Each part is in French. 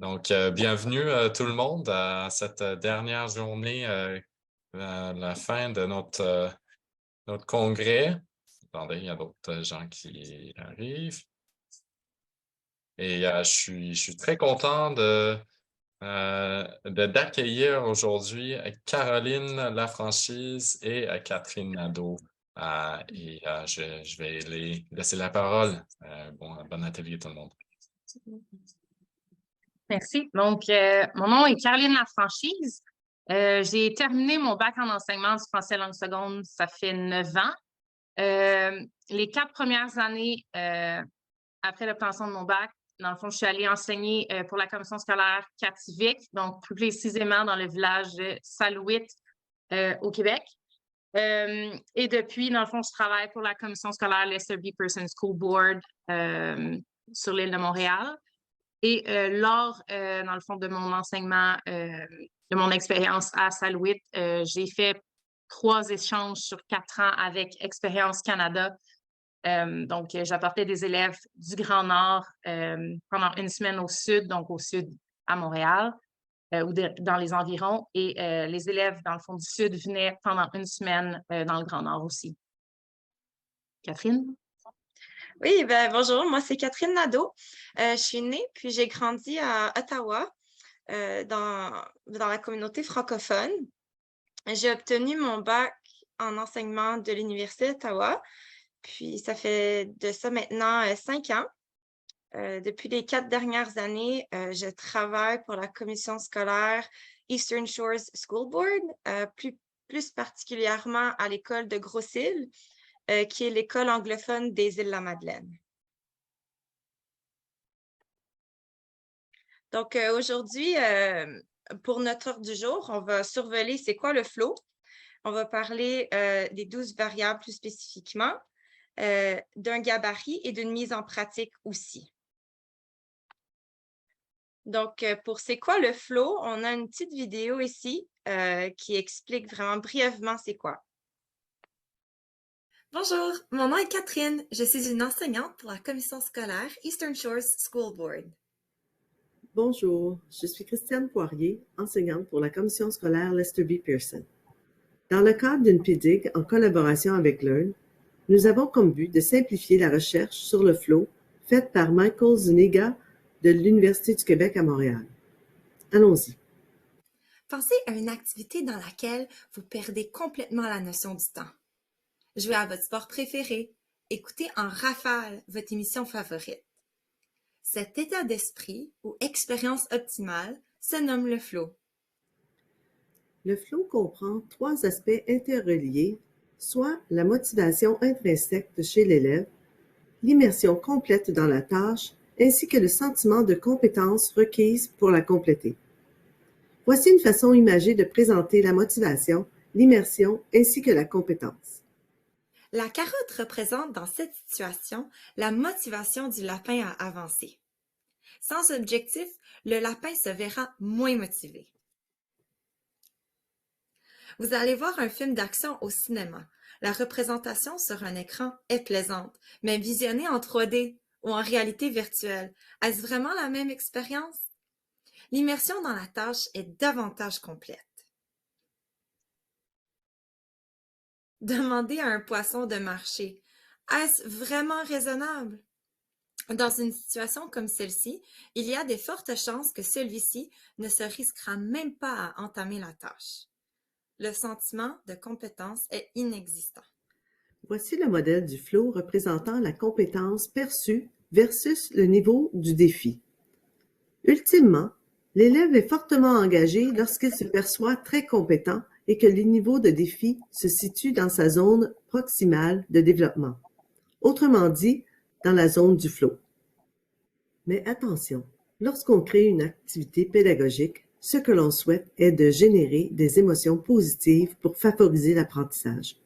Donc, bienvenue tout le monde à cette dernière journée, la fin de notre congrès. Attendez, il y a d'autres gens qui arrivent. Et je suis très content d'accueillir aujourd'hui Caroline Lafranchise et Catherine Nadeau. Je vais les laisser la parole. Bon atelier tout le monde. Merci. Donc, mon nom est Caroline Lafranchise. J'ai terminé mon bac en enseignement du français langue seconde, ça fait 9 ans. Les 4 premières années après l'obtention de mon bac, dans le fond, je suis allée enseigner pour la commission scolaire Kativik, donc plus précisément dans le village de Salouit au Québec. Et depuis, dans le fond, je travaille pour la commission scolaire Lester B. Pearson School Board sur l'île de Montréal. Et lors, dans le fond, de mon enseignement, de mon expérience à Salouit, j'ai fait 3 échanges sur 4 ans avec Expérience Canada. Donc, j'apportais des élèves du Grand Nord pendant une semaine au sud, donc au sud à Montréal ou dans les environs. Et les élèves, dans le fond du sud, venaient pendant une semaine dans le Grand Nord aussi. Catherine? Oui, ben bonjour, moi c'est Catherine Nadeau. Je suis née puis j'ai grandi à Ottawa, dans la communauté francophone. J'ai obtenu mon bac en enseignement de l'Université d'Ottawa, puis ça fait de ça maintenant 5 ans. Depuis les 4 dernières années, je travaille pour la commission scolaire Eastern Shores School Board, plus particulièrement à l'école de Grosse-Île, qui est l'école anglophone des Îles-de-la-Madeleine. Donc, aujourd'hui, pour notre heure du jour, on va survoler c'est quoi le flow. On va parler des 12 variables plus spécifiquement, d'un gabarit et d'une mise en pratique aussi. Donc, pour c'est quoi le flow, on a une petite vidéo ici qui explique vraiment brièvement c'est quoi. Bonjour, mon nom est Catherine. Je suis une enseignante pour la commission scolaire Eastern Shores School Board. Bonjour, je suis Christiane Poirier, enseignante pour la commission scolaire Lester B. Pearson. Dans le cadre d'une PDIG en collaboration avec Learn, nous avons comme but de simplifier la recherche sur le flow faite par Michael Zuniga de l'Université du Québec à Montréal. Allons-y. Pensez à une activité dans laquelle vous perdez complètement la notion du temps. Jouez à votre sport préféré, écoutez en rafale votre émission favorite. Cet état d'esprit ou expérience optimale se nomme le flow. Le flow comprend 3 aspects interreliés, soit la motivation intrinsèque de chez l'élève, l'immersion complète dans la tâche, ainsi que le sentiment de compétence requise pour la compléter. Voici une façon imagée de présenter la motivation, l'immersion ainsi que la compétence. La carotte représente dans cette situation la motivation du lapin à avancer. Sans objectif, le lapin se verra moins motivé. Vous allez voir un film d'action au cinéma. La représentation sur un écran est plaisante, mais visionnée en 3D ou en réalité virtuelle, est-ce vraiment la même expérience? L'immersion dans la tâche est davantage complète. Demandez à un poisson de marcher. Est-ce vraiment raisonnable? Dans une situation comme celle-ci, il y a de fortes chances que celui-ci ne se risquera même pas à entamer la tâche. Le sentiment de compétence est inexistant. Voici le modèle du flow représentant la compétence perçue versus le niveau du défi. Ultimement, l'élève est fortement engagé lorsqu'il se perçoit très compétent et que le niveau de défi se situe dans sa zone proximale de développement. Autrement dit, dans la zone du flow. Mais attention, lorsqu'on crée une activité pédagogique, ce que l'on souhaite est de générer des émotions positives pour favoriser l'apprentissage.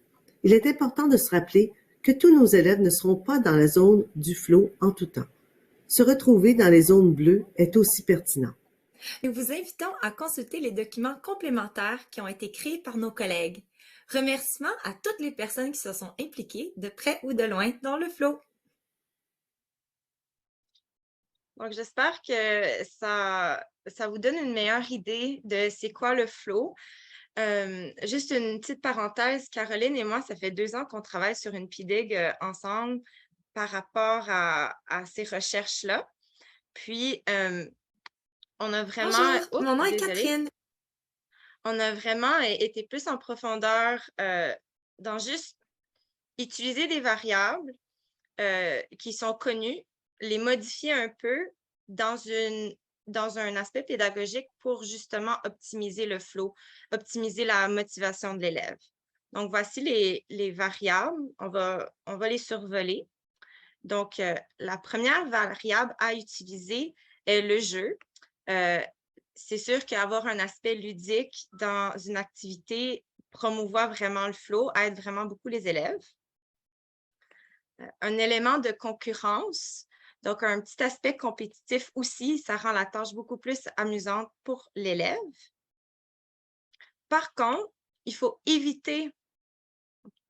Il est important de se rappeler que tous nos élèves ne seront pas dans la zone du flow en tout temps. Se retrouver dans les zones bleues est aussi pertinent. Nous vous invitons à consulter les documents complémentaires qui ont été créés par nos collègues. Remerciements à toutes les personnes qui se sont impliquées de près ou de loin dans le flow. Donc, j'espère que ça vous donne une meilleure idée de c'est quoi le flow. Juste une petite parenthèse, Caroline et moi, ça fait 2 ans qu'on travaille sur une PDIG ensemble par rapport à ces recherches-là. Puis, on a vraiment... Bonjour, Oups, mon nom est désolée. Catherine. On a vraiment été plus en profondeur dans juste utiliser des variables qui sont connues, les modifier un peu dans un aspect pédagogique pour justement optimiser le flow, optimiser la motivation de l'élève. Donc, voici les variables. On va les survoler. Donc, la première variable à utiliser est le jeu. C'est sûr qu'avoir un aspect ludique dans une activité promouvoit vraiment le flow, aide vraiment beaucoup les élèves. Un élément de concurrence, donc un petit aspect compétitif aussi, ça rend la tâche beaucoup plus amusante pour l'élève. Par contre, il faut éviter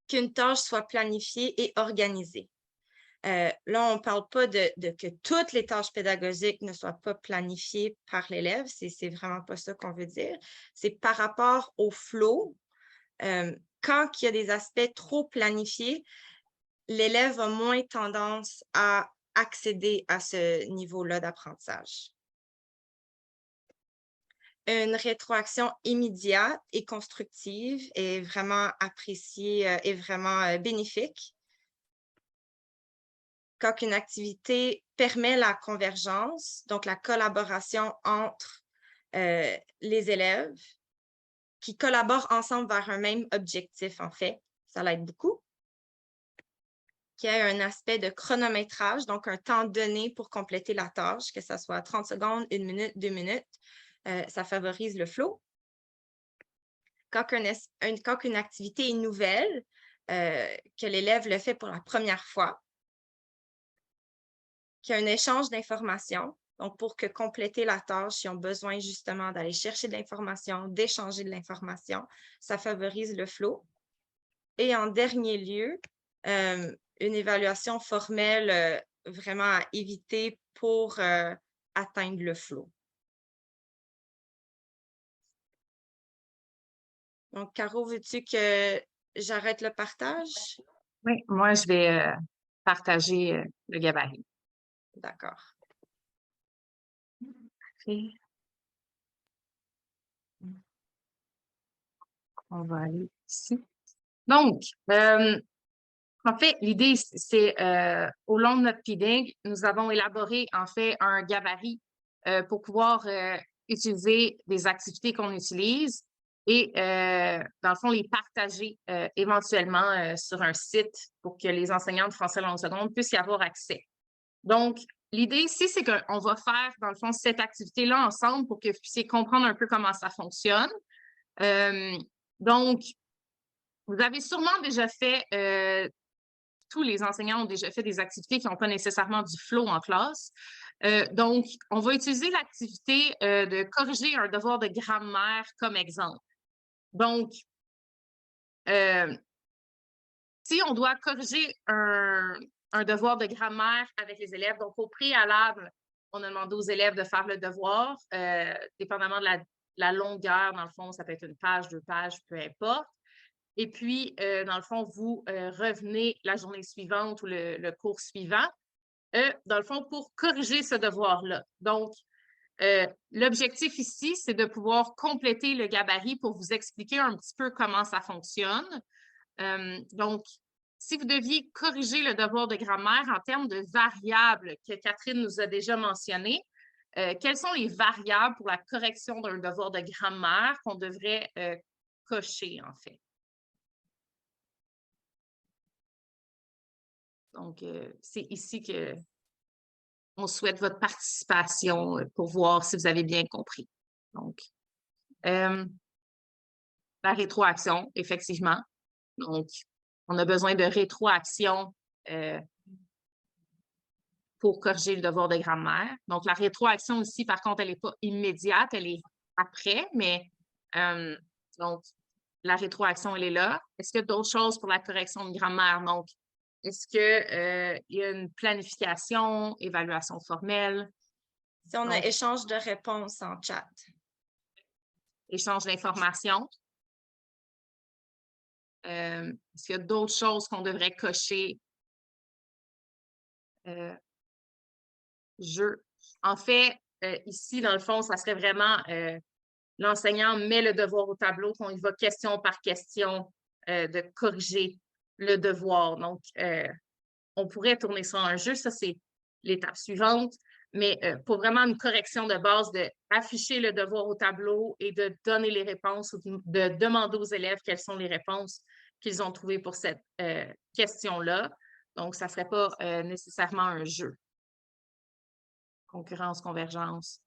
qu'une tâche soit planifiée et organisée. Là, on ne parle pas de que toutes les tâches pédagogiques ne soient pas planifiées par l'élève, c'est vraiment pas ça qu'on veut dire. C'est par rapport au flow. Quand il y a des aspects trop planifiés, l'élève a moins tendance à accéder à ce niveau-là d'apprentissage. Une rétroaction immédiate et constructive est vraiment appréciée et vraiment bénéfique. Quand une activité permet la convergence, donc la collaboration entre les élèves qui collaborent ensemble vers un même objectif, en fait, ça l'aide beaucoup. Qu'il y ait un aspect de chronométrage, donc un temps donné pour compléter la tâche, que ce soit 30 secondes, 1 minute, 2 minutes, ça favorise le flow. Quand une activité est nouvelle, que l'élève le fait pour la première fois, qu'il y a un échange d'informations, donc pour que compléter la tâche, ils ont besoin justement d'aller chercher de l'information, d'échanger de l'information, ça favorise le flow. Et en dernier lieu, une évaluation formelle vraiment à éviter pour atteindre le flow. Donc, Caro, veux-tu que j'arrête le partage? Oui, moi, je vais partager le gabarit. D'accord. Okay. On va aller ici. Donc, en fait, l'idée, c'est au long de notre PDIG, nous avons élaboré en fait un gabarit pour pouvoir utiliser des activités qu'on utilise et, dans le fond, les partager éventuellement sur un site pour que les enseignants de français langue seconde puissent y avoir accès. Donc, l'idée ici, c'est qu'on va faire, dans le fond, cette activité-là ensemble pour que vous puissiez comprendre un peu comment ça fonctionne. Donc, vous avez sûrement déjà fait, tous les enseignants ont déjà fait des activités qui n'ont pas nécessairement du flow en classe. Donc, on va utiliser l'activité de corriger un devoir de grammaire comme exemple. Donc, si on doit corriger un devoir de grammaire avec les élèves, donc au préalable, on a demandé aux élèves de faire le devoir, dépendamment de la longueur, dans le fond, ça peut être 1 page, 2 pages, peu importe. Et puis, dans le fond, vous revenez la journée suivante ou le cours suivant, dans le fond, pour corriger ce devoir-là. Donc, l'objectif ici, c'est de pouvoir compléter le gabarit pour vous expliquer un petit peu comment ça fonctionne. Donc, si vous deviez corriger le devoir de grammaire en termes de variables que Catherine nous a déjà mentionnées, quelles sont les variables pour la correction d'un devoir de grammaire qu'on devrait cocher, en fait? Donc, c'est ici qu'on souhaite votre participation pour voir si vous avez bien compris. Donc, la rétroaction, effectivement. Donc, on a besoin de rétroaction pour corriger le devoir de grammaire. Donc, la rétroaction ici, par contre, elle n'est pas immédiate, elle est après, mais donc, la rétroaction, elle est là. Est-ce qu'il y a d'autres choses pour la correction de grammaire? Donc, est-ce qu'il y a une planification, évaluation formelle? Si on a Donc, échange de réponses en chat. échange d'informations. Est-ce qu'il y a d'autres choses qu'on devrait cocher? Jeu. En fait, ici, dans le fond, ça serait vraiment l'enseignant met le devoir au tableau, qu'on y va question par question de corriger le devoir. Donc, on pourrait tourner ça en un jeu. Ça, c'est l'étape suivante. Mais pour vraiment une correction de base, d'afficher le devoir au tableau et de donner les réponses ou de demander aux élèves quelles sont les réponses qu'ils ont trouvées pour cette question-là. Donc, ça ne serait pas nécessairement un jeu. Concurrence, convergence.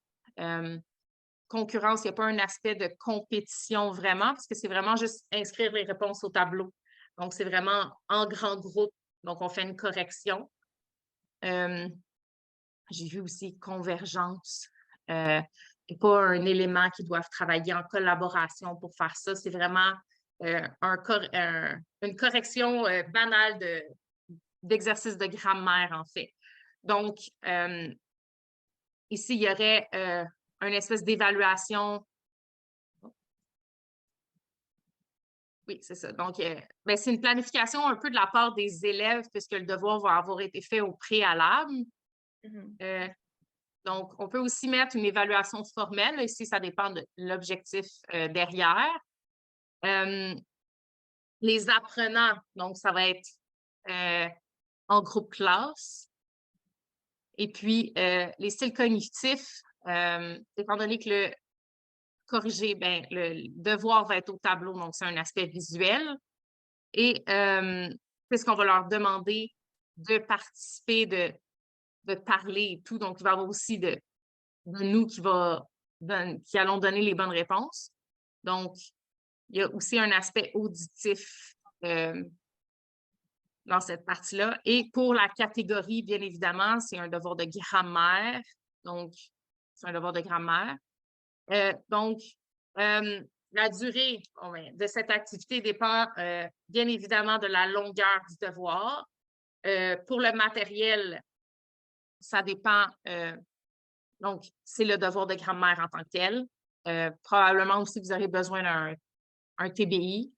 Concurrence, il n'y a pas un aspect de compétition vraiment, parce que c'est vraiment juste inscrire les réponses au tableau. Donc, c'est vraiment en grand groupe. Donc, on fait une correction. J'ai vu aussi convergence. Et pas un élément qu'ils doivent travailler en collaboration pour faire ça. C'est vraiment une correction banale d'exercice de grammaire, en fait. Donc, ici, il y aurait une espèce d'évaluation. Oui, c'est ça. Donc, c'est une planification un peu de la part des élèves puisque le devoir va avoir été fait au préalable. Donc, on peut aussi mettre une évaluation formelle. Ici, ça dépend de l'objectif derrière. Les apprenants, donc ça va être en groupe classe. Et puis, les styles cognitifs, étant donné que le corriger, le devoir va être au tableau, donc c'est un aspect visuel. Et puisqu'on va leur demander de participer, de parler et tout, donc il va y avoir aussi de nous qui allons donner les bonnes réponses. Donc, il y a aussi un aspect auditif dans cette partie-là. Et pour la catégorie, bien évidemment, c'est un devoir de grammaire. Donc, c'est un devoir de grammaire. Donc, la durée de cette activité dépend bien évidemment de la longueur du devoir. Pour le matériel, ça dépend. Donc, c'est le devoir de grammaire en tant que tel. Probablement aussi, vous aurez besoin d'un TBI.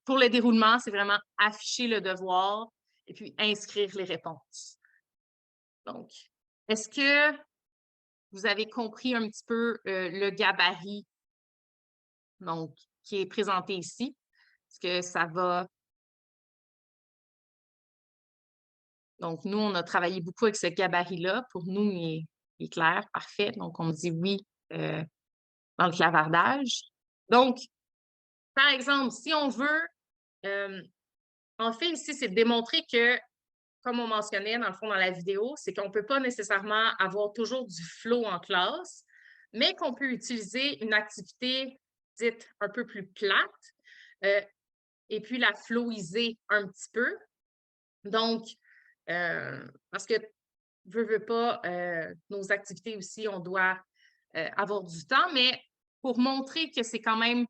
Pour le déroulement, c'est vraiment afficher le devoir et puis inscrire les réponses. Donc, est-ce que vous avez compris un petit peu le gabarit donc, qui est présenté ici? Est-ce que ça va? Donc, nous, on a travaillé beaucoup avec ce gabarit-là. Pour nous, il est clair, parfait. Donc, on dit oui dans le clavardage. Donc, par exemple, si on veut, en fait, ici, c'est de démontrer que, comme on mentionnait dans le fond dans la vidéo, c'est qu'on ne peut pas nécessairement avoir toujours du flow en classe, mais qu'on peut utiliser une activité dite un peu plus plate et puis la flowiser un petit peu. Donc, parce que, veux pas, nos activités aussi, on doit avoir du temps, mais pour montrer que c'est quand même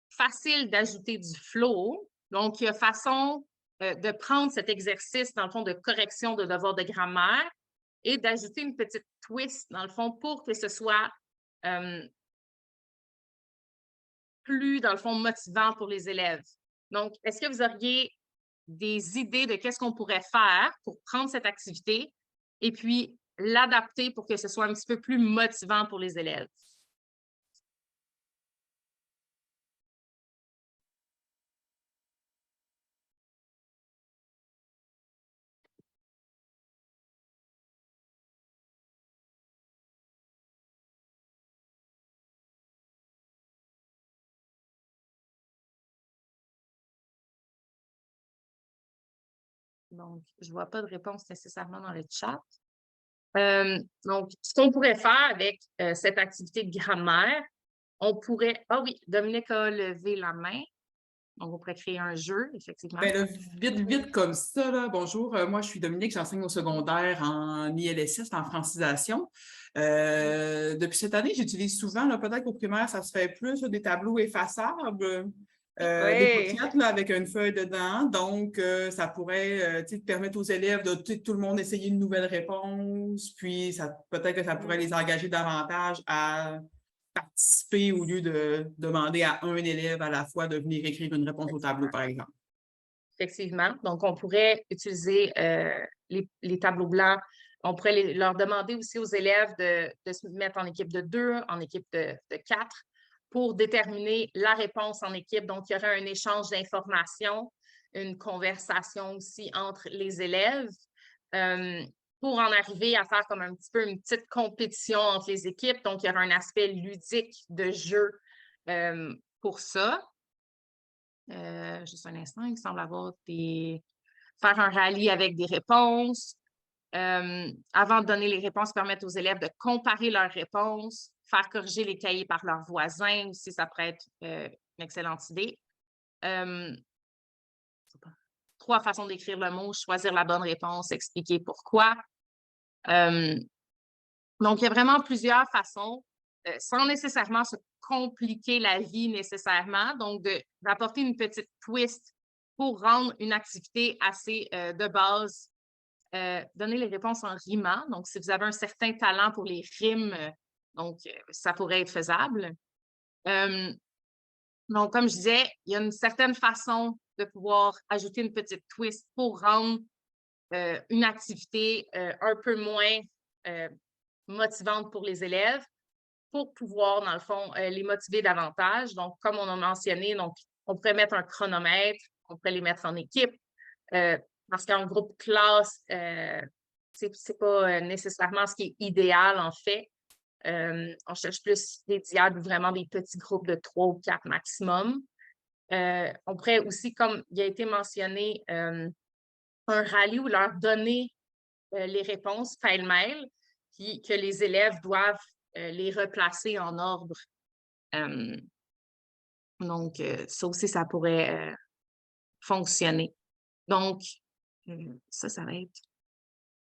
facile d'ajouter du flow, donc il y a façon de prendre cet exercice, dans le fond, de correction de devoir de grammaire et d'ajouter une petite twist, dans le fond, pour que ce soit plus, dans le fond, motivant pour les élèves. Donc, est-ce que vous auriez des idées de qu'est-ce qu'on pourrait faire pour prendre cette activité et puis l'adapter pour que ce soit un petit peu plus motivant pour les élèves? Donc, je ne vois pas de réponse nécessairement dans le chat. Donc, ce qu'on pourrait faire avec cette activité de grammaire, on pourrait... Ah oui, Dominique a levé la main. Donc, on pourrait créer un jeu, effectivement. Bien, là, vite comme ça, là, bonjour. Moi, je suis Dominique, j'enseigne au secondaire en ILSS, en francisation. Depuis cette année, j'utilise souvent, peut-être qu'au primaire, ça se fait plus, des tableaux effaçables. des Oui. pochettes là, avec une feuille dedans. Donc, ça pourrait permettre aux élèves de tout le monde essayer une nouvelle réponse. Puis, peut-être que ça pourrait les engager davantage à participer au lieu de demander à un élève à la fois de venir écrire une réponse au tableau, par exemple. Effectivement. Donc, on pourrait utiliser les tableaux blancs. On pourrait leur demander aussi aux élèves de se mettre en équipe de 2, en équipe de 4 pour déterminer la réponse en équipe. Donc, il y aurait un échange d'informations, une conversation aussi entre les élèves pour en arriver à faire comme un petit peu une petite compétition entre les équipes. Donc, il y aura un aspect ludique de jeu pour ça. Juste un instant, il semble avoir faire un rallye avec des réponses. Avant de donner les réponses, permettre aux élèves de comparer leurs réponses, faire corriger les cahiers par leurs voisins aussi, ça pourrait être une excellente idée. 3 façons d'écrire le mot, choisir la bonne réponse, expliquer pourquoi. Donc, il y a vraiment plusieurs façons, sans nécessairement se compliquer la vie nécessairement, donc d'apporter une petite twist pour rendre une activité assez de base. Donner les réponses en rimant. Donc, si vous avez un certain talent pour les rimes, ça pourrait être faisable. Donc, comme je disais, il y a une certaine façon de pouvoir ajouter une petite twist pour rendre une activité un peu moins motivante pour les élèves, pour pouvoir, dans le fond, les motiver davantage. Donc, comme on a mentionné, donc, on pourrait mettre un chronomètre, on pourrait les mettre en équipe, parce qu'en groupe classe, c'est pas nécessairement ce qui est idéal, en fait. On cherche plus des diades ou vraiment des petits groupes de 3 ou 4 maximum. On pourrait aussi, comme il a été mentionné, un rallye où leur donner les réponses pêle-mêle, puis que les élèves doivent les replacer en ordre. Donc, ça aussi, ça pourrait fonctionner. Donc, ça va être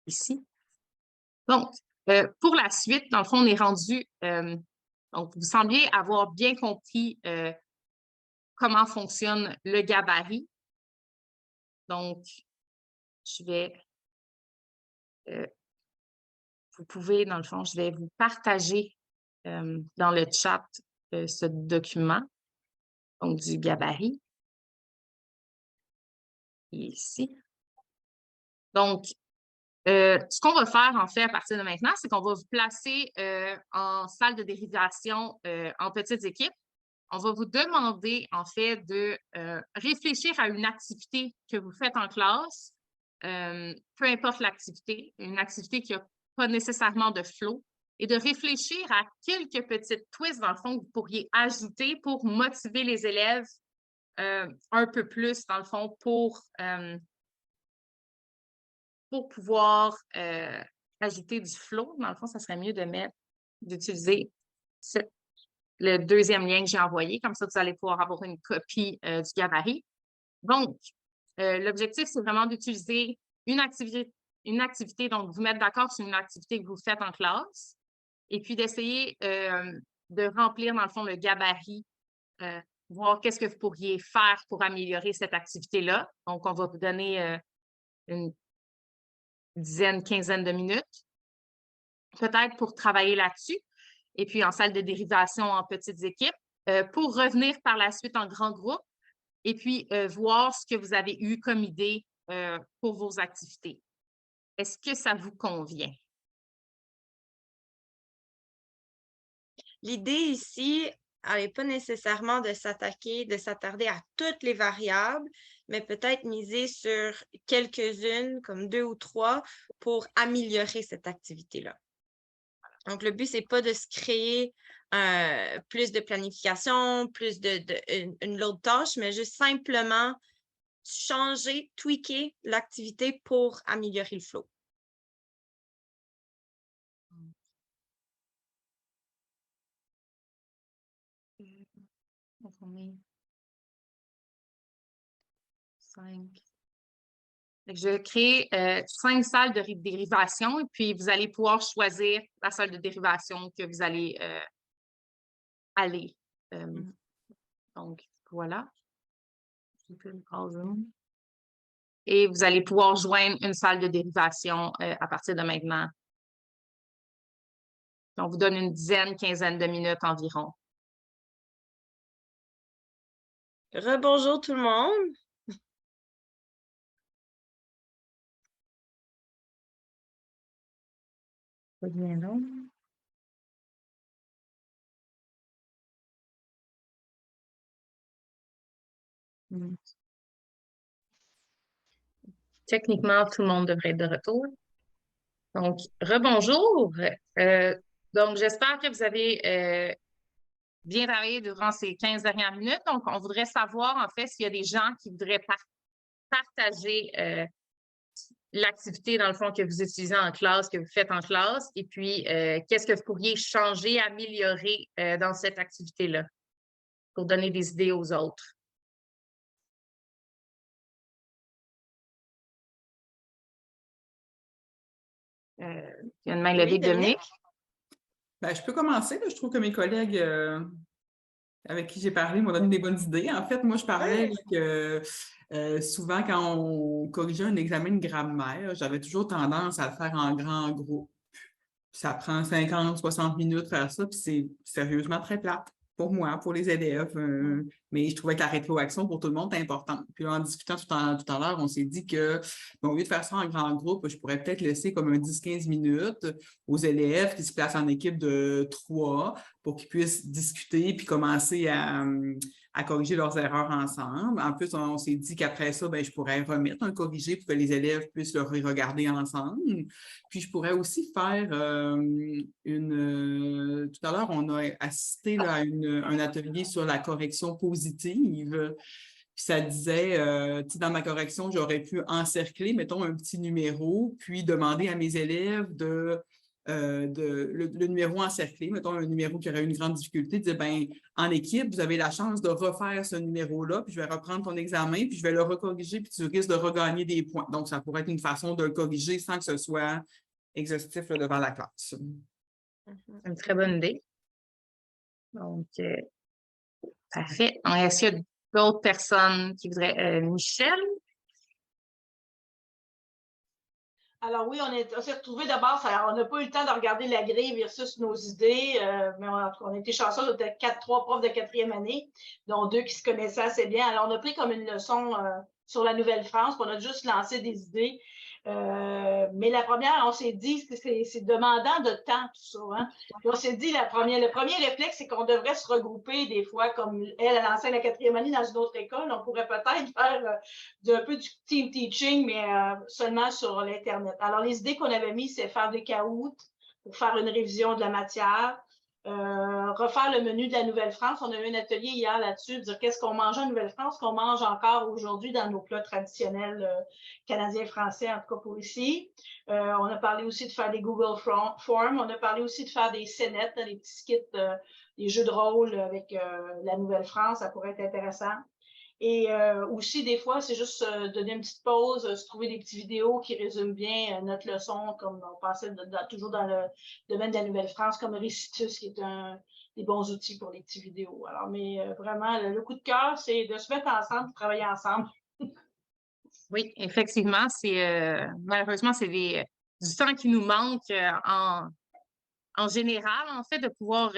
ici. Donc, pour la suite, dans le fond, on est rendu, donc vous sembliez avoir bien compris comment fonctionne le gabarit. Donc, je vais, vous pouvez, dans le fond, je vais vous partager dans le chat ce document, donc du gabarit. Ici. Donc, ce qu'on va faire, en fait, à partir de maintenant, c'est qu'on va vous placer en salle de dérivation en petites équipes. On va vous demander, en fait, de réfléchir à une activité que vous faites en classe, peu importe l'activité, une activité qui n'a pas nécessairement de flow, et de réfléchir à quelques petites twists, dans le fond, que vous pourriez ajouter pour motiver les élèves un peu plus, dans le fond, pour pouvoir ajouter du flow. Dans le fond, ça serait mieux d'utiliser le deuxième lien que j'ai envoyé. Comme ça, vous allez pouvoir avoir une copie du gabarit. Donc, l'objectif, c'est vraiment d'utiliser une activité, donc vous mettre d'accord sur une activité que vous faites en classe, et puis d'essayer de remplir, dans le fond, le gabarit, voir qu'est-ce que vous pourriez faire pour améliorer cette activité-là. Donc, on va vous donner une dizaine, quinzaine de minutes, peut-être pour travailler là-dessus, et puis en salle de dérivation en petites équipes, pour revenir par la suite en grand groupe, et puis voir ce que vous avez eu comme idée pour vos activités. Est-ce que ça vous convient? L'idée ici, elle n'est pas nécessairement de s'attarder à toutes les variables, mais peut-être miser sur quelques-unes, comme 2 ou 3, pour améliorer cette activité-là. Donc, le but, ce n'est pas de se créer plus de planification, plus une load tâche, mais juste simplement changer, tweaker l'activité pour améliorer le flow. Donc, on est 5. Je vais créer 5 salles de dérivation, et puis vous allez pouvoir choisir la salle de dérivation que vous allez aller. Donc, voilà. Et vous allez pouvoir joindre une salle de dérivation à partir de maintenant. On vous donne une quinzaine de minutes environ. Rebonjour tout le monde. Techniquement, tout le monde devrait être de retour. Donc, rebonjour. Donc, j'espère que vous avez bien travaillé durant ces 15 dernières minutes. Donc, on voudrait savoir, en fait, s'il y a des gens qui voudraient partager l'activité, dans le fond, que vous utilisez en classe, que vous faites en classe, et puis qu'est-ce que vous pourriez changer, améliorer dans cette activité-là pour donner des idées aux autres. Il y a une main levée de Dominique. Ben, je peux commencer. Là. Je trouve que mes collègues avec qui j'ai parlé m'ont donné des bonnes idées. En fait, moi, je parlais que souvent, quand on corrigeait un examen de grammaire, j'avais toujours tendance à le faire en grand groupe. Ça prend 50, 60 minutes faire ça, puis c'est sérieusement très plate pour moi, pour les élèves. Mais je trouvais que la rétroaction pour tout le monde est importante. Puis en discutant tout à l'heure, on s'est dit que, bon, au lieu de faire ça en grand groupe, je pourrais peut-être laisser comme un 10-15 minutes aux élèves qui se placent en équipe de 3 pour qu'ils puissent discuter puis commencer à corriger leurs erreurs ensemble. En plus, on s'est dit qu'après ça, ben, je pourrais remettre un corrigé pour que les élèves puissent le regarder ensemble. Puis je pourrais aussi faire tout à l'heure, on a assisté là, à un atelier sur la correction positive. Puis ça disait, dans ma correction, j'aurais pu encercler, mettons, un petit numéro, puis demander à mes élèves le numéro encerclé, mettons un numéro qui aurait une grande difficulté, dire, ben, en équipe, vous avez la chance de refaire ce numéro-là, puis je vais reprendre ton examen, puis je vais le recorriger, puis tu risques de regagner des points. Donc, ça pourrait être une façon de le corriger sans que ce soit exhaustif là, devant la classe. C'est une très bonne idée. Donc, parfait. Est-ce qu'il y a d'autres personnes qui voudraient... Michel? Alors oui, on s'est retrouvés d'abord, on n'a pas eu le temps de regarder la grille versus nos idées, mais on a été chanceux, on était 3 profs de 4e année, dont 2 qui se connaissaient assez bien. Alors, on a pris comme une leçon sur la Nouvelle-France, puis on a juste lancé des idées. Mais la première, on s'est dit que c'est demandant de temps, tout ça. Hein? Puis on s'est dit, le premier réflexe, c'est qu'on devrait se regrouper des fois, comme elle enseigne la 4e année dans une autre école. On pourrait peut-être faire un peu du team teaching, mais seulement sur l'Internet. Alors, les idées qu'on avait mises, c'est faire des caoutes pour faire une révision de la matière. Refaire le menu de la Nouvelle-France. On a eu un atelier hier là-dessus, dire qu'est-ce qu'on mange en Nouvelle-France, qu'on mange encore aujourd'hui dans nos plats traditionnels canadiens-français, en tout cas pour ici. On a parlé aussi de faire des Google Forms. On a parlé aussi de faire des scénettes, des petits skits, des jeux de rôle avec la Nouvelle-France. Ça pourrait être intéressant. Et aussi, des fois, c'est juste donner une petite pause, se trouver des petites vidéos qui résument bien notre leçon, comme on pensait toujours dans le domaine de la Nouvelle-France, comme Récitus, qui est des bons outils pour les petites vidéos. Alors, mais vraiment, le coup de cœur, c'est de se mettre ensemble, de travailler ensemble. Oui, effectivement, malheureusement, c'est du temps qui nous manque en général, en fait, de pouvoir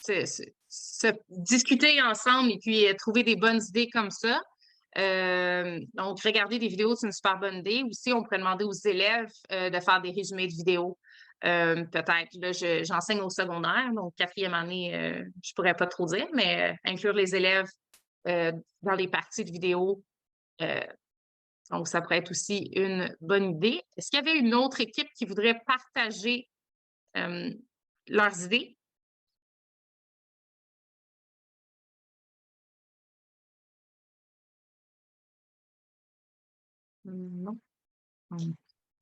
se discuter ensemble et puis trouver des bonnes idées comme ça. Donc, regarder des vidéos, c'est une super bonne idée. Aussi, on pourrait demander aux élèves de faire des résumés de vidéos. Peut-être, là, j'enseigne au secondaire, donc 4e année, je pourrais pas trop dire, mais inclure les élèves dans les parties de vidéos. Donc, ça pourrait être aussi une bonne idée. Est-ce qu'il y avait une autre équipe qui voudrait partager leurs idées? Non.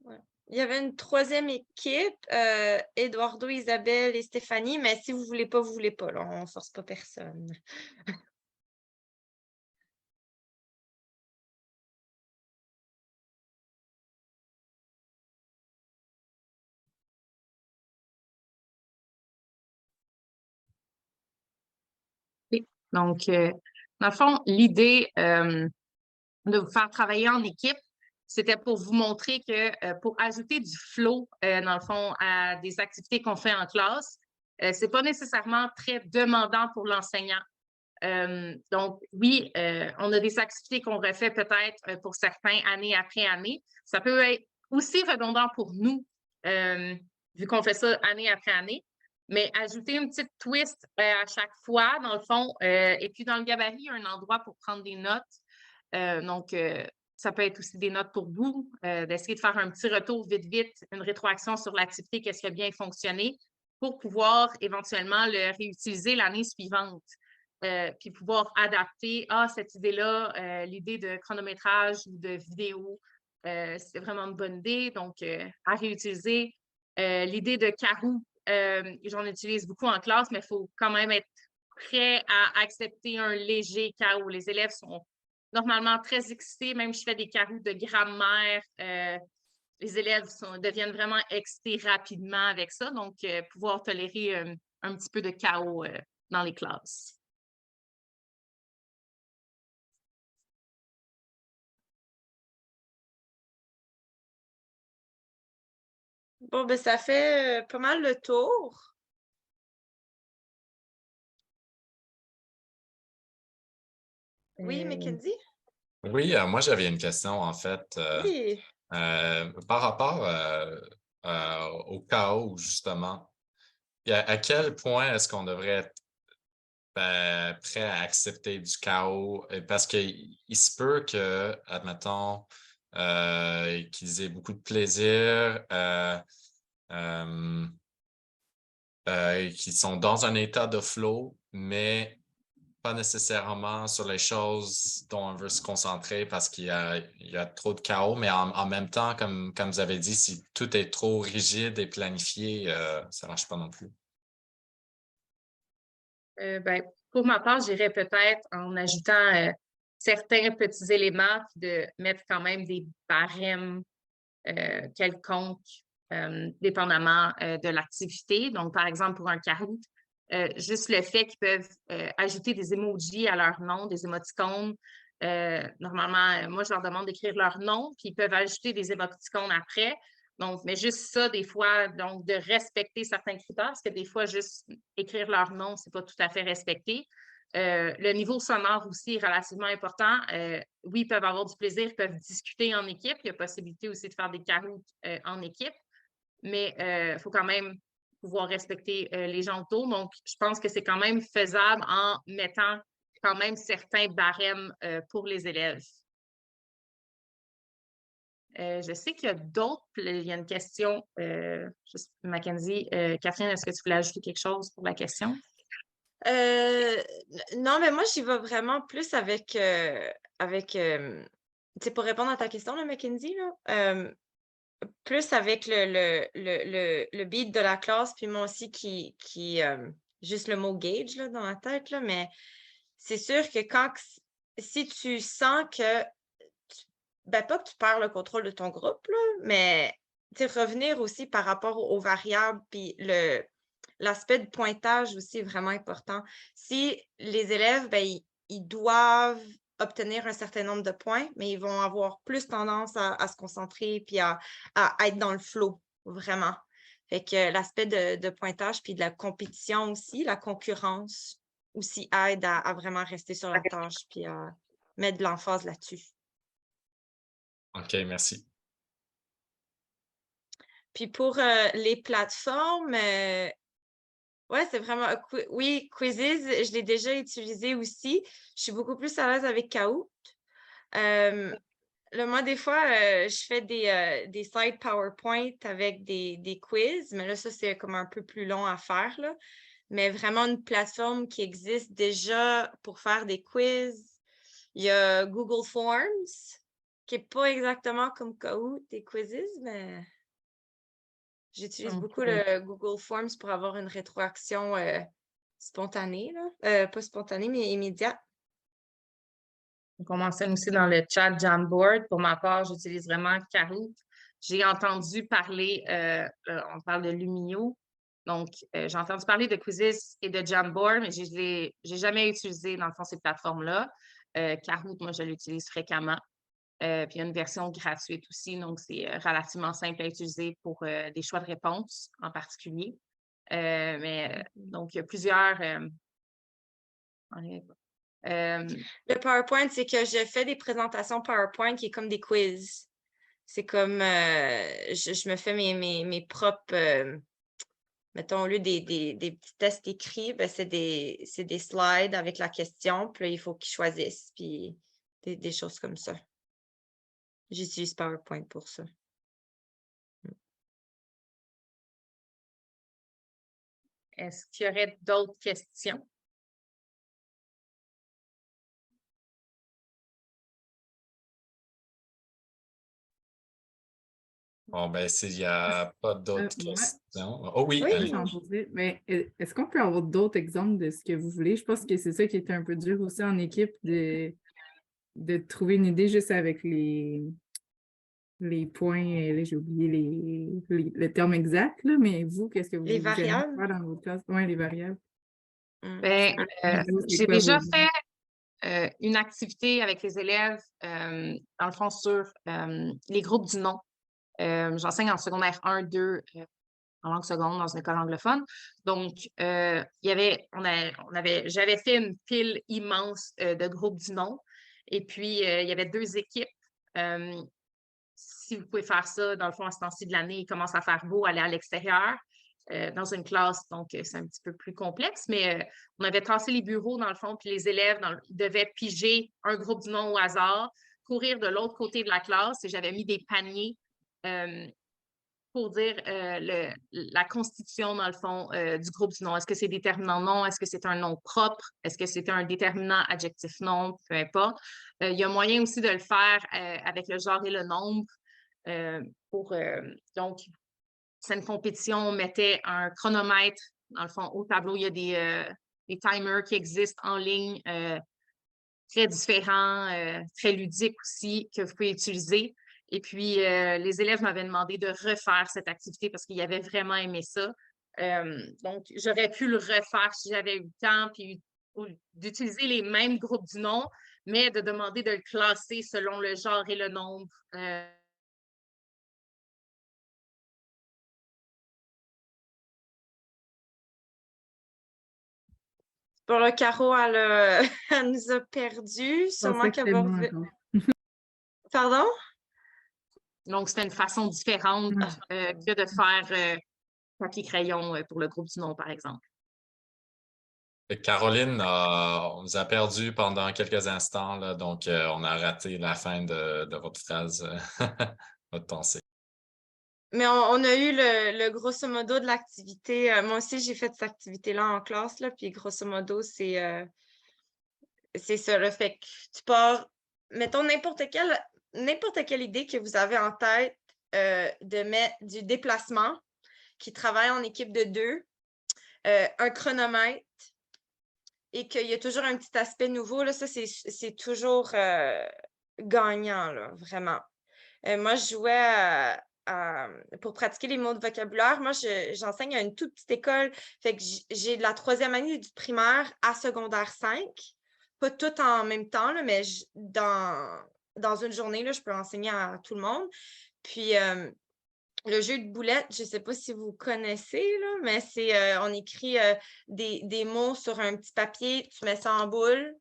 Ouais. Il y avait une 3e équipe, Eduardo, Isabelle et Stéphanie, mais si vous voulez pas, là, on ne force pas personne. Oui. Donc, Dans le fond, l'idée de vous faire travailler en équipe, c'était pour vous montrer que pour ajouter du flow, dans le fond, à des activités qu'on fait en classe, c'est pas nécessairement très demandant pour l'enseignant. Donc, oui, on a des activités qu'on refait peut-être pour certains année après année. Ça peut être aussi redondant pour nous, vu qu'on fait ça année après année. Mais ajouter une petite twist à chaque fois, dans le fond. Et puis, dans le gabarit, il y a un endroit pour prendre des notes. Donc, ça peut être aussi des notes pour vous, d'essayer de faire un petit retour vite, une rétroaction sur l'activité, qu'est-ce qui a bien fonctionné, pour pouvoir éventuellement le réutiliser l'année suivante. Puis pouvoir adapter, cette idée-là, l'idée de chronométrage ou de vidéo, c'est vraiment une bonne idée, donc à réutiliser. L'idée de Kahoo, j'en utilise beaucoup en classe, mais il faut quand même être prêt à accepter un léger Kahoo. Les élèves sont normalement très excités, même si je fais des Kahoos de grammaire, les élèves deviennent vraiment excités rapidement avec ça, donc pouvoir tolérer un petit peu de Kahoo dans les classes. Bon, ben ça fait pas mal le tour. Oui, Mackenzie? Oui, moi j'avais une question en fait Oui. par rapport au chaos, justement. À quel point est-ce qu'on devrait être prêt à accepter du chaos? Parce qu'il se peut que, admettons, qu'ils aient beaucoup de plaisir, qu'ils sont dans un état de flow, mais pas nécessairement sur les choses dont on veut se concentrer parce qu'il y a trop de chaos, mais en même temps, comme vous avez dit, si tout est trop rigide et planifié, ça ne marche pas non plus. Pour ma part, j'irais peut-être en ajoutant certains petits éléments, puis de mettre quand même des barèmes quelconques, dépendamment de l'activité. Donc, par exemple, pour un Kahoot, juste le fait qu'ils peuvent ajouter des emojis à leur nom, des émoticônes. Normalement, moi, je leur demande d'écrire leur nom, puis ils peuvent ajouter des émoticônes après. Donc, mais juste ça, des fois, donc de respecter certains critères, parce que des fois, juste écrire leur nom, c'est pas tout à fait respecté. Le niveau sonore aussi est relativement important. Oui, ils peuvent avoir du plaisir, ils peuvent discuter en équipe. Il y a possibilité aussi de faire des Kahoots en équipe, mais il faut quand même pouvoir respecter les gens autour. Donc, je pense que c'est quand même faisable en mettant quand même certains barèmes pour les élèves. Je sais qu'il y a d'autres. Il y a une question, Mackenzie. Catherine, est-ce que tu voulais ajouter quelque chose pour la question? Non, mais moi, j'y vais vraiment plus avec pour répondre à ta question, là, Mackenzie, là, plus avec le beat de la classe, puis moi aussi qui juste le mot gauge là, dans la tête, là, mais c'est sûr que si tu sens que, pas que tu perds le contrôle de ton groupe, là, mais revenir aussi par rapport aux variables, puis l'aspect de pointage aussi est vraiment important. Si les élèves, ils doivent obtenir un certain nombre de points, mais ils vont avoir plus tendance à se concentrer puis à être dans le flow, vraiment. Fait que l'aspect de pointage puis de la compétition aussi, la concurrence aussi aide à vraiment rester sur la tâche puis à mettre de l'emphase là-dessus. OK, merci. Puis pour les plateformes, ouais, c'est vraiment. Oui, Quizzes, je l'ai déjà utilisé aussi. Je suis beaucoup plus à l'aise avec Kahoot. Moi, des fois, je fais des slides PowerPoint avec des quiz, mais là, ça, c'est comme un peu plus long à faire, là. Mais vraiment une plateforme qui existe déjà pour faire des quiz. Il y a Google Forms, qui n'est pas exactement comme Kahoot et Quizzes, mais j'utilise beaucoup le Google Forms pour avoir une rétroaction spontanée, là. Pas spontanée, mais immédiate. Donc, on mentionne aussi dans le chat Jamboard. Pour ma part, j'utilise vraiment Kahoot. J'ai entendu parler, on parle de Lumio. Donc, j'ai entendu parler de Quizzes et de Jamboard, mais je n'ai jamais utilisé, dans le fond, ces plateformes-là. Kahoot, moi, je l'utilise fréquemment. Puis il y a une version gratuite aussi, donc c'est relativement simple à utiliser pour des choix de réponses en particulier. Donc, il y a plusieurs. Le PowerPoint, c'est que je fais des présentations PowerPoint qui est comme des quiz. C'est comme je me fais mes propres, mettons, au lieu des petits tests écrits, ben, c'est des slides avec la question, puis là, il faut qu'ils choisissent, puis des choses comme ça. J'utilise PowerPoint pour ça. Est-ce qu'il y aurait d'autres questions? Bon, ben, s'il n'y a pas d'autres Moi, questions. Oh oui, Oui. allez. j'en posais, mais est-ce qu'on peut avoir d'autres exemples de ce que vous voulez? Je pense que c'est ça qui était un peu dur aussi en équipe, de trouver une idée juste avec les points. Là, j'ai oublié le terme exact, là, mais vous, qu'est-ce que vous Les aimez variables? faire dans votre classe? Oui, les variables. Ben, Vous, c'est j'ai quoi déjà vos- fait une activité avec les élèves, dans le fond, sur les groupes du nom. J'enseigne en secondaire 1, 2 en langue seconde dans une école anglophone. Donc, j'avais fait une pile immense de groupes du nom. Et puis, il y avait 2 équipes. Si vous pouvez faire ça, dans le fond, à ce temps-ci de l'année, il commence à faire beau, aller à l'extérieur. Dans une classe, donc c'est un petit peu plus complexe, mais on avait tassé les bureaux dans le fond, puis les élèves ils devaient piger un groupe du nom au hasard, courir de l'autre côté de la classe, et j'avais mis des paniers pour dire la constitution, dans le fond, du groupe du nom. Est-ce que c'est déterminant nom? Est-ce que c'est un nom propre? Est-ce que c'est un déterminant adjectif nom? Peu importe. Il y a moyen aussi de le faire avec le genre et le nombre. Donc, c'est une compétition, on mettait un chronomètre, dans le fond, au tableau. Il y a des timers qui existent en ligne, très différents, très ludiques aussi, que vous pouvez utiliser. Et puis, les élèves m'avaient demandé de refaire cette activité parce qu'ils avaient vraiment aimé ça. Donc, j'aurais pu le refaire si j'avais eu le temps, puis d'utiliser les mêmes groupes du nom, mais de demander de le classer selon le genre et le nombre. Pour le Caro, elle nous a perdus. Je Sûrement pensais que qu'elle c'était va moi revenir. encore. Pardon? Donc, c'était une façon différente que de faire papier-crayon pour le groupe du nom, par exemple. Caroline, on nous a perdu pendant quelques instants, là, donc on a raté la fin de votre phrase, votre pensée. Mais on a eu le grosso modo de l'activité. Moi aussi, j'ai fait cette activité-là en classe, là, puis grosso modo, c'est ça. Là, fait que tu pars, mettons n'importe quelle idée que vous avez en tête de mettre du déplacement qui travaille en équipe de 2, un chronomètre, et qu'il y a toujours un petit aspect nouveau, là, ça, c'est toujours gagnant, là, vraiment. Moi, je jouais pour pratiquer les mots de vocabulaire. Moi, j'enseigne à une toute petite école. Fait que j'ai de la 3e année du primaire à secondaire 5. Pas tout en même temps, là, mais dans une journée, là, je peux enseigner à tout le monde. Puis, le jeu de boulettes, je ne sais pas si vous connaissez, là, mais on écrit des mots sur un petit papier, tu mets ça en boule.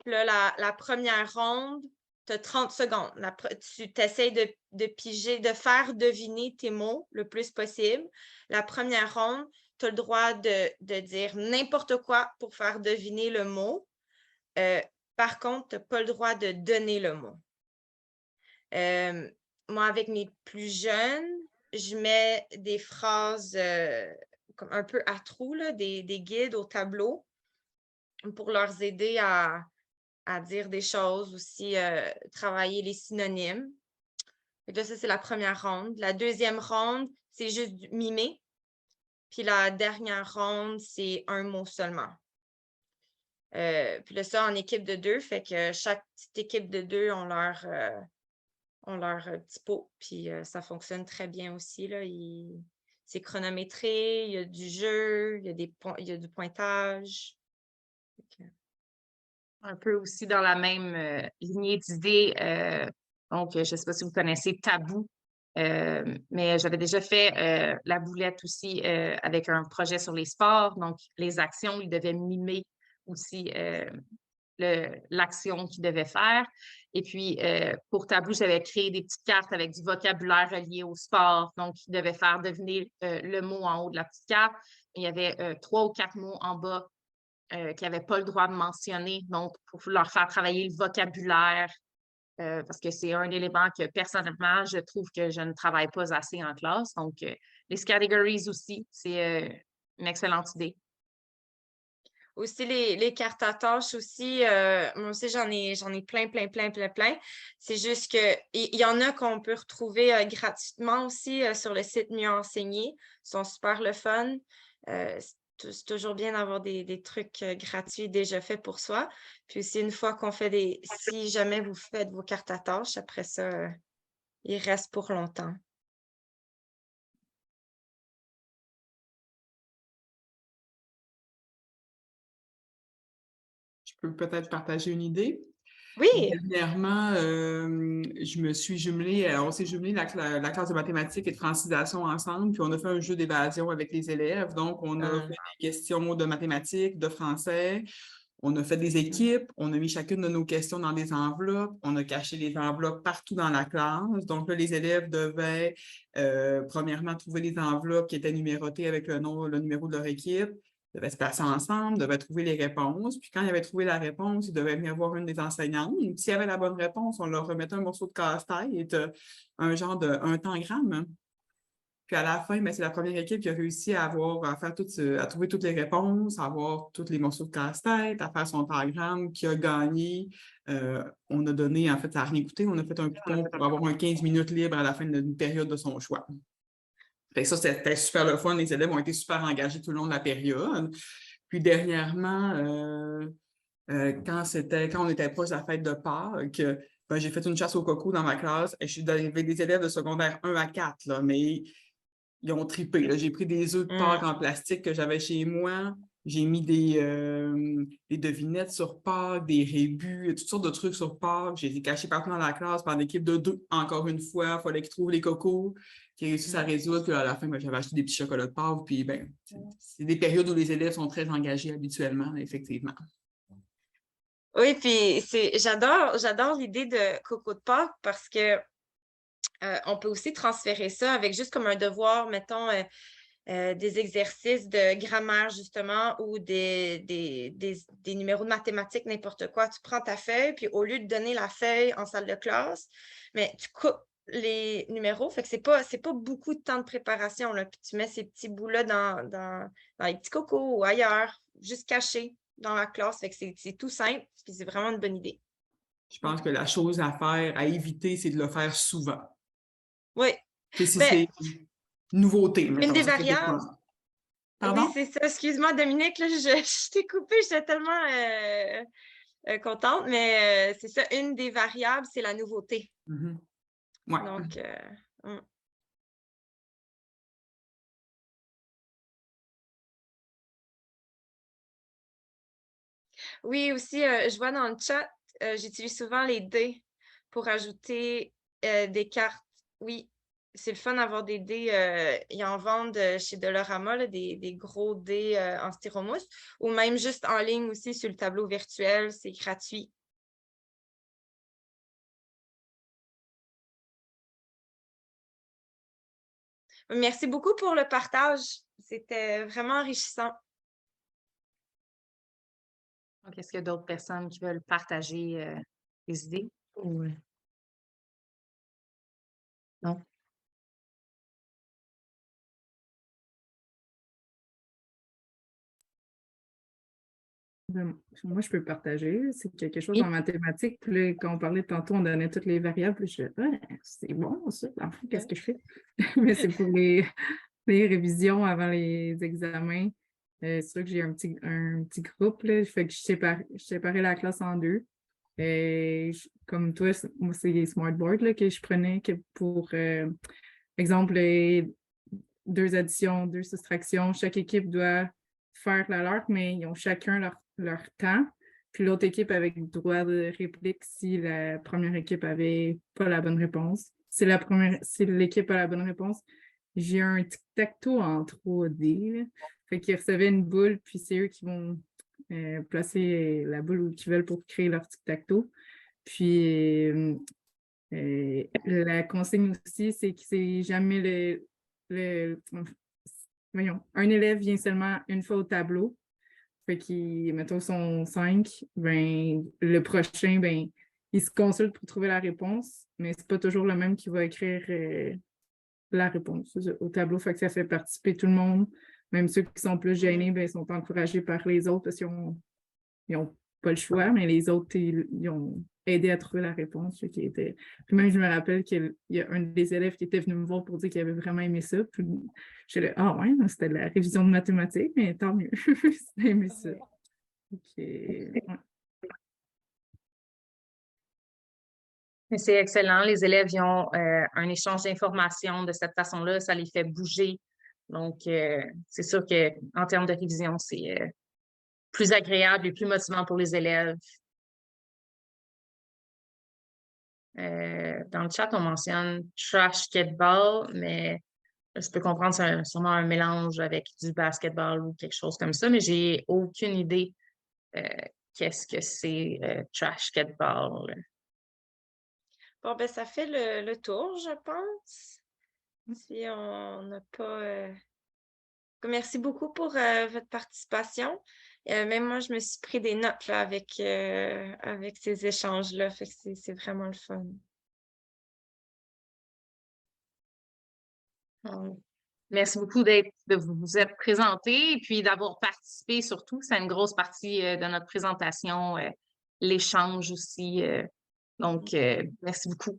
Puis là, la première ronde, tu as 30 secondes. Tu essaies de piger, de faire deviner tes mots le plus possible. La première ronde, tu as le droit de dire n'importe quoi pour faire deviner le mot. Par contre, tu n'as pas le droit de donner le mot. Moi, avec mes plus jeunes, je mets des phrases comme un peu à trous, là, des guides au tableau pour leur aider à dire des choses, aussi travailler les synonymes. Et là, ça, c'est la première ronde. La deuxième ronde, c'est juste mimer. Puis la dernière ronde, c'est un mot seulement. Puis là, ça, en équipe de 2, fait que chaque petite équipe de 2 ont leur petit pot. Puis ça fonctionne très bien aussi, là. c'est chronométré, il y a du jeu, il y a du pointage. Un peu aussi dans la même lignée d'idées. Donc, je ne sais pas si vous connaissez Tabou, mais j'avais déjà fait la boulette aussi avec un projet sur les sports. Donc, les actions, ils devaient mimer aussi l'action qu'ils devaient faire. Et puis, pour Tabou, j'avais créé des petites cartes avec du vocabulaire relié au sport. Donc, ils devaient faire deviner le mot en haut de la petite carte. Il y avait 3 ou 4 mots en bas qui n'avaient pas le droit de mentionner, donc pour leur faire travailler le vocabulaire, parce que c'est un élément que personnellement, je trouve que je ne travaille pas assez en classe. Donc, les categories aussi, c'est une excellente idée. Aussi, les cartes à tâches aussi, moi aussi, j'en ai plein. C'est juste que il y en a qu'on peut retrouver gratuitement aussi sur le site Mieux Enseigner. Ils sont super le fun. C'est toujours bien d'avoir des trucs gratuits déjà faits pour soi. Puis aussi, une fois qu'on fait si jamais vous faites vos cartes à tâches, après ça, ils restent pour longtemps. Je peux peut-être partager une idée. Oui! Dernièrement, je me suis jumelée, on s'est jumelé la classe de mathématiques et de francisation ensemble, puis on a fait un jeu d'évasion avec les élèves. Donc, on a fait des questions de mathématiques, de français, on a fait des équipes, on a mis chacune de nos questions dans des enveloppes, on a caché les enveloppes partout dans la classe. Donc là, les élèves devaient, premièrement, trouver les enveloppes qui étaient numérotées avec le numéro de leur équipe, devaient se placer ensemble, devaient trouver les réponses. Puis quand ils avaient trouvé la réponse, ils devaient venir voir une des enseignantes. S'il y avait la bonne réponse, on leur remettait un morceau de casse-tête, un genre un tangramme. Puis à la fin, ben, c'est la première équipe qui a réussi à trouver toutes les réponses, à avoir tous les morceaux de casse-tête, à faire son tangramme, qui a gagné. On a donné, en fait, ça n'a rien coûté, on a fait un coupon pour avoir un 15 minutes libre à la fin d'une période de son choix. Fait que ça, c'était super le fun. Les élèves ont été super engagés tout le long de la période. Puis dernièrement, quand on était proche de la fête de Pâques, ben, j'ai fait une chasse au coco dans ma classe et je suis avec des élèves de secondaire 1 à 4, là, mais ils ont trippé. J'ai pris des œufs de Pâques en plastique que j'avais chez moi. J'ai mis des devinettes sur Pâques, des rébus, toutes sortes de trucs sur Pâques. J'ai été cachés partout dans la classe par une équipe de 2. Encore une fois, il fallait qu'ils trouvent les cocos, qu'ils réussissent à résoudre. Puis à la fin, ben, j'avais acheté des petits chocolats de Pâques. Puis ben, c'est des périodes où les élèves sont très engagés habituellement, effectivement. Oui, puis j'adore l'idée de coco de Pâques parce que on peut aussi transférer ça avec juste comme un devoir, mettons, des exercices de grammaire, justement, ou des numéros de mathématiques, n'importe quoi. Tu prends ta feuille, puis au lieu de donner la feuille en salle de classe, mais tu coupes les numéros. Fait que c'est pas beaucoup de temps de préparation, là. Puis tu mets ces petits bouts-là dans les petits cocos ou ailleurs, juste cachés dans la classe. Fait que c'est tout simple, puis c'est vraiment une bonne idée. Je pense que la chose à faire, à éviter, c'est de le faire souvent. Oui. Si c'est nouveauté. Une des variables. Pardon? Oui, c'est ça. Excuse-moi, Dominique, là, je t'ai coupé, j'étais tellement contente, mais c'est ça, une des variables, c'est la nouveauté. Ouais. Donc, oui, aussi, je vois dans le chat, j'utilise souvent les dés pour ajouter des cartes. Oui, c'est le fun d'avoir des dés. Ils en vendent chez Dollarama, là, des gros dés en styromousse, ou même juste en ligne aussi sur le tableau virtuel, c'est gratuit. Merci beaucoup pour le partage. C'était vraiment enrichissant. Donc, est-ce qu'il y a d'autres personnes qui veulent partager des idées? Ou... Non? Moi, je peux partager. C'est quelque chose Oui. en mathématiques. Puis là, quand on parlait tantôt, on donnait toutes les variables. Puis je disais, c'est bon, ça. En fait, qu'est-ce que je fais? Mais c'est pour les révisions avant les examens. C'est sûr que j'ai un petit groupe. Là. Fait que je séparais la classe en 2. Comme toi, moi, c'est les smartboards là, que je prenais pour exemple, 2 additions, 2 soustractions. Chaque équipe doit faire la leur, mais ils ont chacun leur temps. Puis l'autre équipe avec droit de réplique si la première équipe avait pas la bonne réponse. Si l'équipe a la bonne réponse, j'ai un tic-tac-toe en 3D. Là. Fait qu'ils recevaient une boule, puis c'est eux qui vont placer la boule où ils veulent pour créer leur tic-tac-toe. Puis la consigne aussi, c'est que c'est jamais voyons, un élève vient seulement une fois au tableau. Fait qu'ils, mettons, sont 5, ben, le prochain, ben, il se consulte pour trouver la réponse, mais c'est pas toujours le même qui va écrire la réponse au tableau. Fait que ça fait participer tout le monde. Même ceux qui sont plus gênés, ben, sont encouragés par les autres parce qu'ils n'ont pas le choix, mais les autres, ils ont aidé à trouver la réponse. Puis même, je me rappelle qu'il y a un des élèves qui était venu me voir pour dire qu'il avait vraiment aimé ça. Puis j'étais là, ah ouais, c'était de la révision de mathématiques, mais tant mieux. J'ai aimé ça. Ouais. C'est excellent. Les élèves ils ont un échange d'informations de cette façon-là. Ça les fait bouger. Donc, c'est sûr qu'en termes de révision, c'est plus agréable et plus motivant pour les élèves. Dans le chat, on mentionne trashketball, mais je peux comprendre que c'est sûrement un mélange avec du basketball ou quelque chose comme ça, mais j'ai aucune idée qu'est-ce que c'est trashketball. Bon, ben ça fait le tour, je pense. Si on n'a pas... Merci beaucoup pour votre participation. Même moi, je me suis pris des notes là, avec ces échanges-là. Fait que c'est vraiment le fun. Merci beaucoup de vous être présenté et puis d'avoir participé surtout. C'est une grosse partie de notre présentation, l'échange aussi. Donc, merci beaucoup.